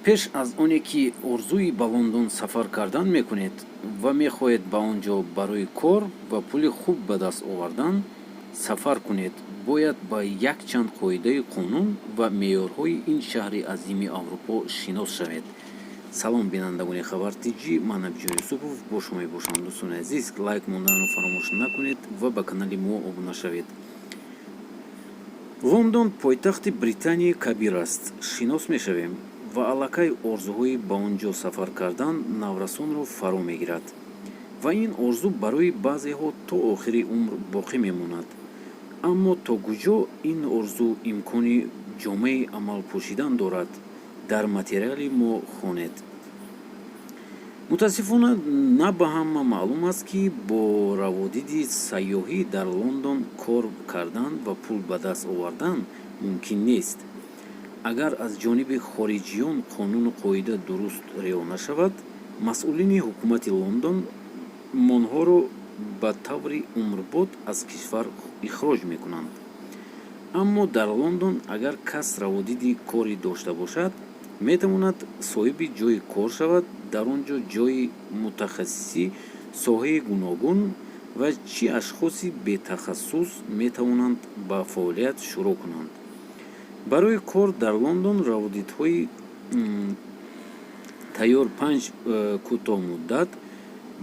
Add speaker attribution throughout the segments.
Speaker 1: пеш аз оне ки орзуи ба Лондон сафар кардан мекунед ва мехоҳед ба он ҷо барои кор ва пули хуб ба даст овардан сафар кунед, бояд ба якчанд қоидаи қонун ва меъёрҳои ин шаҳри азими Аврупо шинос шавед. салом бинандагони Хабар Тиҷи, ман Набиҷо Юсупов бо шумо мебошам. дӯстони азиз, лайк монданро фаромӯш накунед ва ба канали мо обуна шавед. Лондон пойтахти Британияи Кабир аст, шинос мешавем ва аллакай орзуҳои ба он ҷо сафар кардан наврасонро фаро мегирад ва ин орзу барои баъзеҳо то охири умр боқӣ мемонад. аммо то куҷо ин орзу имкони ҷомеи амал пошидан дорад, дар материали мо хонед. мутаассифона на ба ҳама маълум аст ки бо раводиди сайёҳӣ дар Лондон кор кардан ва пул ба даст овардан мумкин нест. агар аз ҷониби хориҷиён қонуну қоида дуруст риоя нашавад, масъулини ҳукумати Лондон монҳоро ба таври умрбод аз кишвар ихроҷ мекунанд. аммо дар Лондон агар кас раводиди корӣ дошта бошад, метавонад соҳиби ҷойи кор шавад. дар он ҷо ҷойи мутахассиси соҳаи гуногун ва чӣ ашхоси бетахассус метавонанд ба фаъолият шурӯъ кунанд. барои кор дар Лондон раводидҳои тайёр 5 кӯтоҳмуддат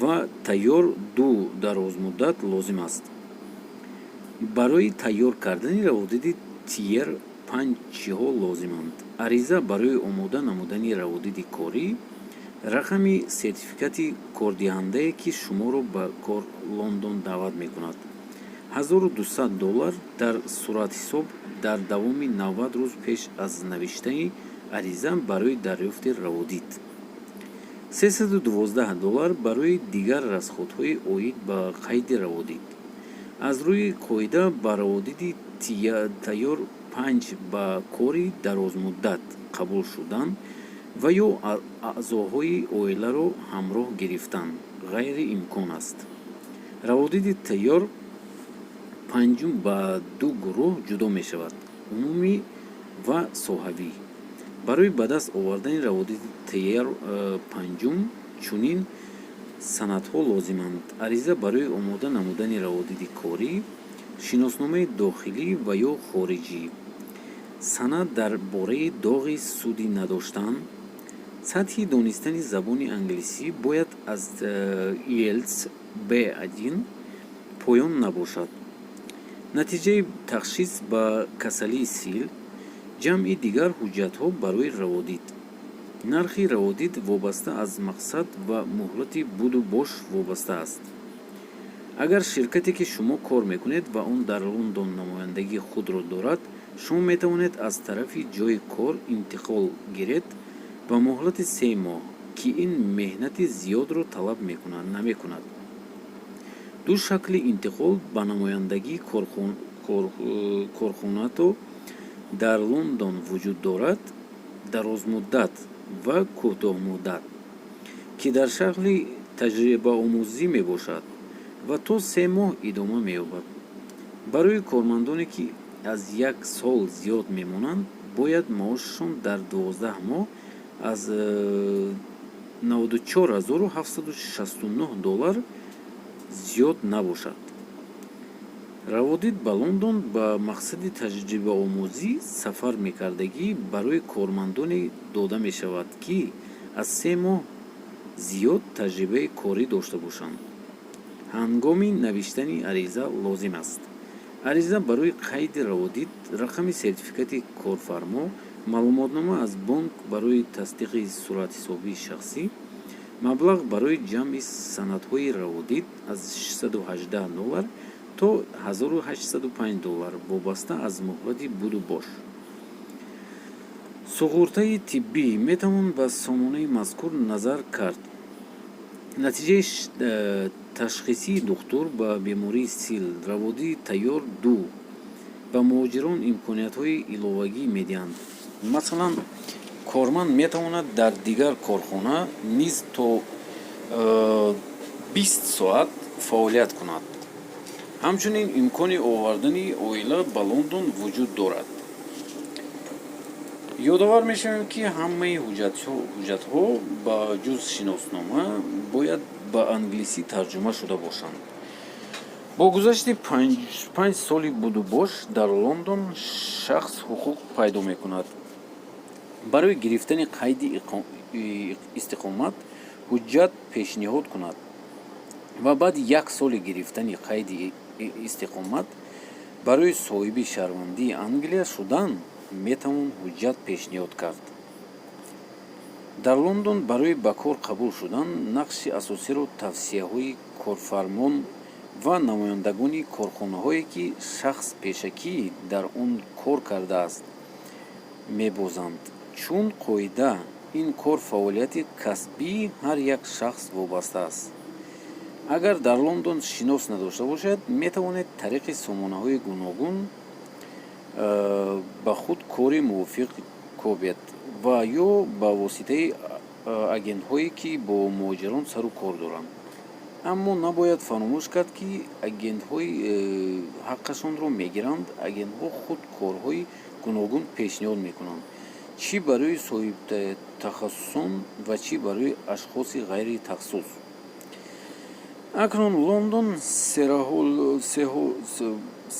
Speaker 1: ва тайёр 2 дарозмуддат лозим аст. барои тайёр кардани раводиди тиер 5 чиҳо лозиманд: ариза барои омода намудани раводиди корӣ, рақами сертификати кордиҳандае ки шуморо ба кор Лондон даъват мекунад, $1200 дар суратҳисоб дар давоми 90 рӯз пеш аз навиштани ариза барои дарёфти раводид, $312 барои дигар расходҳои оид ба қайди раводид. аз рӯи қоида ба раводиди тайёр 5 ба кори дарозмуддат қабул шудан ва ё аъзоҳои оиларо ҳамроҳ гирифтан ғайриимкон аст. раводиди тайёр 5 ба ду гурӯҳ ҷудо мешавад: умумӣ ва соҳавӣ. барои ба даст овардани раводиди тайёр 5 чунин санадҳо лозиманд: ариза барои омода намудани раводиди корӣ, шиносномаи дохилӣ ва ё хориҷӣ, санад дар бораи доғи суди надоштан. сатҳи донистани забони англисӣ бояд аз IELTS B1 поён набошад. натиҷаи ташхис ба касалии сил. ҷамъи дигар ҳуҷҷатҳо барои раводид. нархи раводид вобаста аз мақсад ва муҳлати буду бош вобаста аст. агар ширкате ки шумо кор мекунед ва он дар Лондон намояндагии худро дорад, шумо метавонед аз тарафи ҷойи кор интиқол гиред ба муҳлати 3 моҳ, ки ин меҳнати зиёдро талаб намекунад. ду шакли интиқол ба намояндагии корхонато дар Лондон вуҷуд дорад: дарозмуддат ва кӯтоҳмуддат, ки дар шакли таҷрибаомӯзӣ мебошад ва то 3 моҳ идома меёбад. барои кормандоне ки аз 1 сол зиёд мемонанд, бояд маошашон дар 12 моҳ аз $94769 зиёд набошад. раводид ба Лондон ба мақсади таҷрибаомӯзӣ сафар мекардагӣ барои кормандоне дода мешавад, ки аз 3 моҳ зиёд таҷрибаи корӣ дошта бошанд. ҳангоми навиштани ариза лозим аст: ариза барои қайди раводид, рақами сертификати корфармо, маълумотнома аз бонк барои тасдиқи суратҳисоби шахсӣ, маблағ барои ҷамъи санадҳои раводид аз $618 то $1805 вобаста аз муҳлати буду бош. суғуртаи тиббӣ. метавон ба сомонаи мазкур назар кард. натиҷаи ташхисии духтур ба бемории сил. раводиди тайёр 2 ба муҳоҷирон имкониятҳои иловагӣ медиҳанд. масалан, корманд метавонад дар дигар корхона низ то 20 соат фаъолият кунад. ҳамчунин имкони овардани оила ба Лондон вуҷуд дорад. ёдовар мешавем ки ҳамаи ҳуҷҷатҳо ба ҷуз шиноснома бояд ба англисӣ тарҷума шуда бошанд. бо гузашти 5 соли будубош дар Лондон шахс ҳуқуқ пайдо мекунад. барои гирифтани қайди истиқомат ҳуҷҷат пешниҳод кунад ва баъди 1 соли гирифтани қайди истиқомат барои соҳиби шаҳрвандии Англия шудан метавон ҳуҷҷат пешниҳод кард. дар Лондон барои ба кор қабул шудан нақши асосиро тавсияҳои корфармон ва намояндагони корхонаҳое ки шахс пешакӣ дар он кор кардааст мебозанд. чун қоида ин кор фаъолияти касбии ҳар як шахс вобаста аст. агар дар Лондон шинос надошта бошад, метавонед тариқи сомонаҳои гуногун ба худ кори мувофиқ кобед ва ё ба воситаи агентҳое ки бо муҳоҷирон сару кор доранд. аммо набояд фаромӯш кард ки агентҳои ҳаққашонро мегиранд. агентҳо худ корҳои гуногун пешниҳод мекунанд, чӣ барои соҳибтахассусон ва чӣ барои ашхоси ғайритахассус. акнун Лондон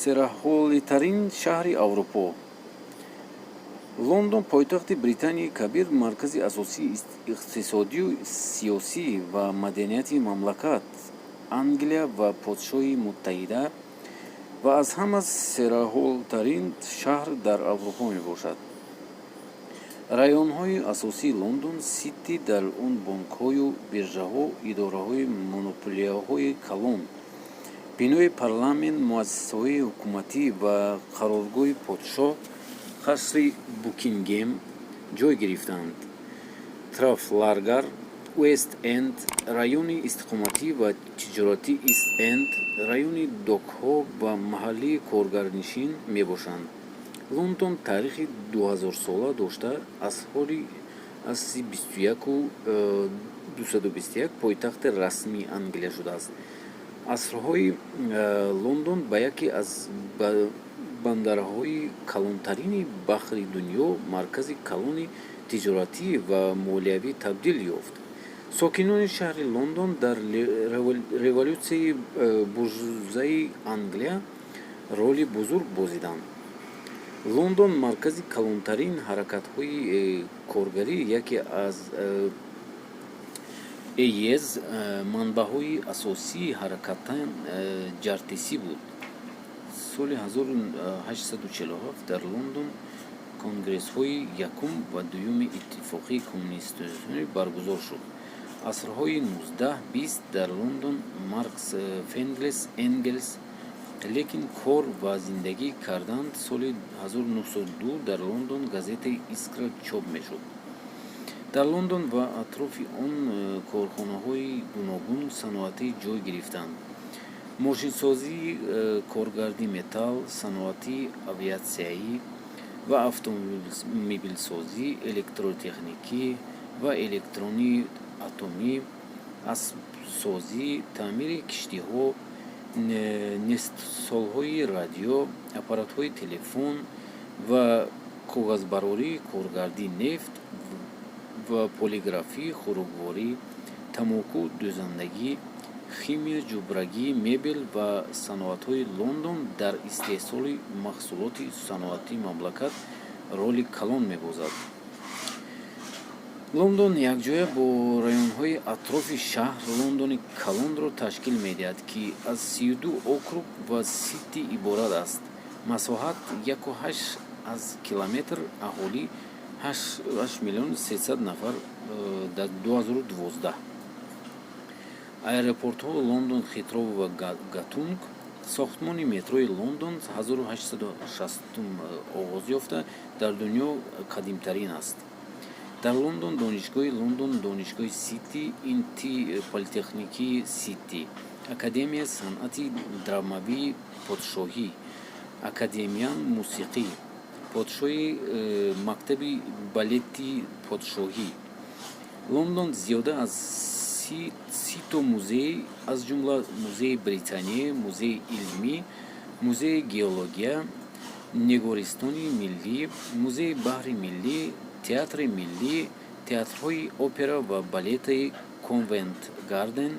Speaker 1: сераҳолитарин шаҳри Аврупо. Лондон пойтахти Британияи Кабир, маркази асосии иқтисодию сиёсӣ ва маданияти мамлакат Англия ва Подшоҳии Муттаҳида ва аз ҳама сераҳолитарин шаҳр дар Аврупо мебошад. районҳои асосии Лондон Сити, дар он бонкҳою биржаҳо, идораҳои монополияҳои калон, бинои парламент, муассисаҳои ҳукуматӣ ва қароргоҳи подшоҳ қасри Букингем ҷой гирифтаанд. Трафалгар, Уэст Энд, райони истиқоматӣ ва тиҷоратии Ист Энд, райони докҳо ва маҳаллии коргарнишин мебошанд. Лондон таърихи 2000-сола дошта, аз асри 221 пойтахти расмии Англия шудааст. асрҳои Лондон ба яке аз бандараҳои калонтарини баҳри дунё, маркази калони тиҷоратӣ ва молиявӣ табдил ёфт. сокинони шаҳри Лондон дар революсияи буржуазии Англия роли бузург бозиданд. Лондон маркази калонтарин ҳаракатҳои коргарӣ, яке аз манбаъҳои асосии ҳаракатан ҷартисӣ буд. соли 1847 дар Лондон конгрессҳои якум ва дуюми иттифоқии коммунистӣ баргузор шуд. асрҳои 19-20 дар Лондон Маркс, Энгелс лекин кор ва зиндагӣ карданд. соли 1902 дар Лондон газетаи Искра чоп мешуд. дар Лондон ва атрофи он корхонаҳои гуногун саноатӣ ҷой гирифтанд. мошинсозӣ, коргарди металл, саноати авиатсияӣ ва автомобилсозӣ, электротехникӣ ва электрони атомӣ, асбсозӣ, таъмири киштиҳо, нестсолҳои радио, аппаратҳои телефон ва коғазбарорӣ, коргардии нефт ва полиграфӣ, хӯрокворӣ, тамоку дӯзандагӣ, химия, ҷубрагӣ, мебел ва саноатҳои Лондон дар истеҳсоли маҳсулоти саноатии мамлакат роли калон мебозад. Лондон якҷоя бо районҳои атрофи шаҳр Лондони калонро ташкил медиҳад, ки аз 32 округ ва сити иборат аст. масоҳат 1,8 километр, аҳолӣ 8 миллион 300 нафар. дар 2012 аэропортҳо Лондон Хитроу ва Гатунг. сохтмони метрои Лондон 1860 оғоз ёфта дар дунё қадимтарин аст. дар Лондон донишгоҳи Лондон, донишгоҳи Сити, Инти политехникии Сити, академияи санъати драмавии подшоҳӣ, академияи мусиқӣ подшоҳӣ, мактаби балети подшоҳӣ. Лондон зиёда аз 30 музей, аз ҷумла Музеи Британия, Музеи илмӣ, Музеи геология, Нигористони миллӣ, Музеи баҳри миллӣ, театри миллӣ, театрҳои опера ва балетаи Конвент Гарден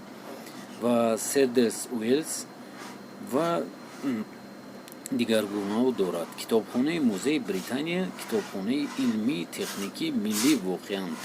Speaker 1: ва Седлерс Уэллс ва дигар гурнаҳо дорад. Китобхонаи Музеи Британия китобхонаи илмии техникии миллӣ воқеанд.